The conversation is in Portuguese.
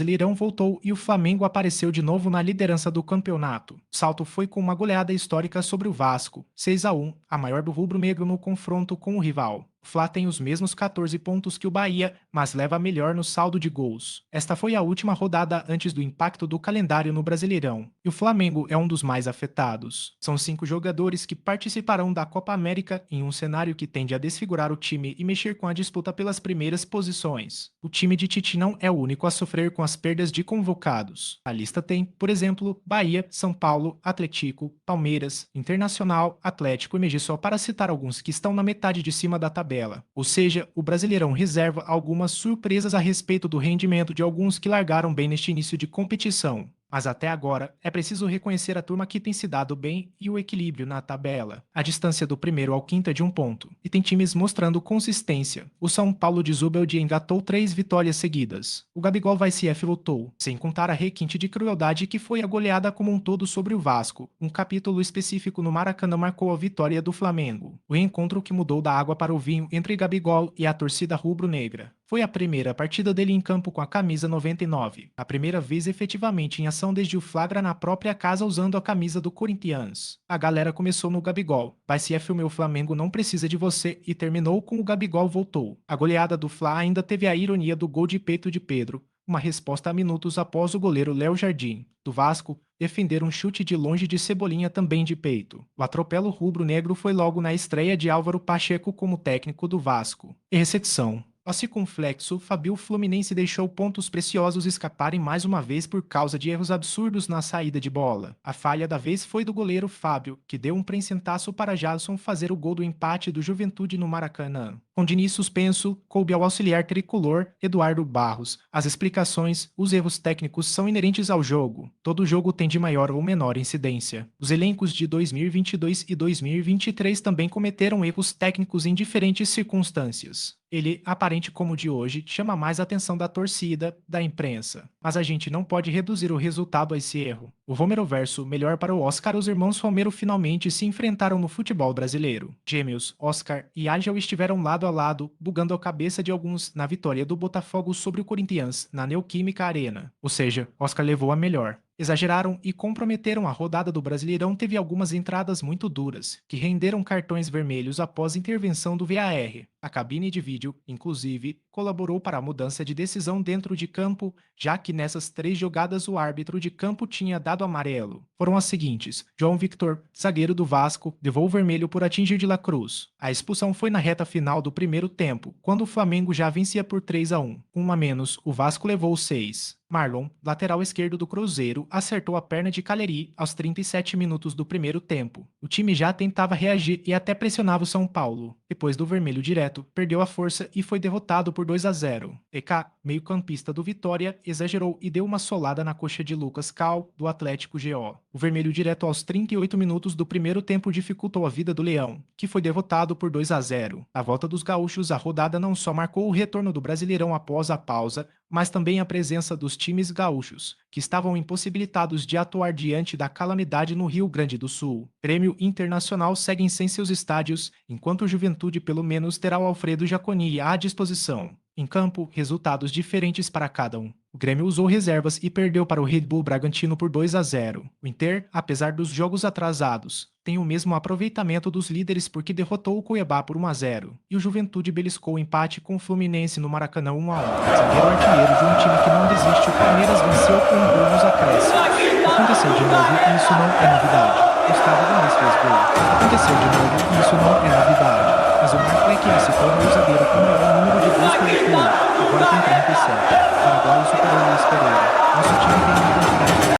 Brasileirão voltou e o Flamengo apareceu de novo na liderança do campeonato. O salto foi com uma goleada histórica sobre o Vasco, 6-1, a maior do rubro-negro no confronto com o rival. O Fla tem os mesmos 14 pontos que o Bahia, mas leva melhor no saldo de gols. Esta foi a última rodada antes do impacto do calendário no Brasileirão, e o Flamengo é um dos mais afetados. São 5 jogadores que participarão da Copa América em um cenário que tende a desfigurar o time e mexer com a disputa pelas primeiras posições. O time de Tite não é o único a sofrer com as perdas de convocados. A lista tem, por exemplo, Bahia, São Paulo, Atlético, Palmeiras, Internacional, Atlético e Mejisol, para citar alguns que estão na metade de cima da tabela. Ou seja, o Brasileirão reserva algumas surpresas a respeito do rendimento de alguns que largaram bem neste início de competição. Mas até agora, é preciso reconhecer a turma que tem se dado bem e o equilíbrio na tabela. A distância do primeiro ao quinto é de 1 ponto, e tem times mostrando consistência. O São Paulo de Zubeldia engatou 3 vitórias seguidas. O Gabigol VSF lutou, sem contar a requinte de crueldade que foi a goleada como um todo sobre o Vasco. Um capítulo específico no Maracanã marcou a vitória do Flamengo. O encontro que mudou da água para o vinho entre Gabigol e a torcida rubro-negra. Foi a primeira partida dele em campo com a camisa 99, a primeira vez efetivamente em ação desde o flagra na própria casa usando a camisa do Corinthians. A galera começou no Gabigol, VSF o meu Flamengo não precisa de você e terminou com o Gabigol voltou. A goleada do Fla ainda teve a ironia do gol de peito de Pedro, uma resposta a minutos após o goleiro Léo Jardim, do Vasco, defender um chute de longe de Cebolinha também de peito. O atropelo rubro-negro foi logo na estreia de Álvaro Pacheco como técnico do Vasco. E recepção. Ao circunflexo, Fabio Fluminense deixou pontos preciosos escaparem mais uma vez por causa de erros absurdos na saída de bola. A falha da vez foi do goleiro Fábio, que deu um prencentaço para Jadson fazer o gol do empate do Juventude no Maracanã. Com Diniz suspenso, coube ao auxiliar tricolor Eduardo Barros. As explicações, os erros técnicos são inerentes ao jogo. Todo jogo tem de maior ou menor incidência. Os elencos de 2022 e 2023 também cometeram erros técnicos em diferentes circunstâncias. Ele, aparente como o de hoje, chama mais a atenção da torcida, da imprensa. Mas a gente não pode reduzir o resultado a esse erro. O Romeroverso, melhor para o Oscar, os irmãos Romero finalmente se enfrentaram no futebol brasileiro. Gêmeos, Oscar e Ángel estiveram lado a lado, bugando a cabeça de alguns na vitória do Botafogo sobre o Corinthians, na Neoquímica Arena. Ou seja, Oscar levou a melhor. Exageraram e comprometeram a rodada do Brasileirão teve algumas entradas muito duras, que renderam cartões vermelhos após intervenção do VAR. A cabine de vídeo, inclusive, colaborou para a mudança de decisão dentro de campo, já que nessas 3 jogadas o árbitro de campo tinha dado amarelo. Foram as seguintes: João Victor, zagueiro do Vasco, levou o vermelho por atingir de La Cruz. A expulsão foi na reta final do primeiro tempo, quando o Flamengo já vencia por 3-1. Com 1 a menos, o Vasco levou 6. Marlon, lateral esquerdo do Cruzeiro, acertou a perna de Caleri aos 37 minutos do primeiro tempo. O time já tentava reagir e até pressionava o São Paulo. Depois do vermelho direto, perdeu a força e foi derrotado por 2-0. EK, meio-campista do Vitória, exagerou e deu uma solada na coxa de Lucas Cal, do Atlético GO. O vermelho direto aos 38 minutos do primeiro tempo dificultou a vida do Leão, que foi derrotado por 2-0. Na volta dos gaúchos, a rodada não só marcou o retorno do Brasileirão após a pausa, mas também a presença dos times gaúchos, que estavam impossibilitados de atuar diante da calamidade no Rio Grande do Sul. Grêmio Internacional seguem sem seus estádios, enquanto o Juventude pelo menos terá o Alfredo Jaconi à disposição. Em campo, resultados diferentes para cada um. O Grêmio usou reservas e perdeu para o Red Bull Bragantino por 2-0. O Inter, apesar dos jogos atrasados, tem o mesmo aproveitamento dos líderes porque derrotou o Cuiabá por 1-0. E o Juventude beliscou o empate com o Fluminense no Maracanã 1-1. Zagueiro artilheiro de um time que não desiste, o Palmeiras venceu com um gol nos acréscimos. Aconteceu de novo e isso não é novidade. Gustavo Gomes fez gol. Aconteceu de novo e isso não é novidade. Mas o marco é que ele se tornou o zagueiro com o maior número de gols pelo clube, agora tem 37. O Paraguai superou Luiz Pereira. Nosso time tem uma quantidade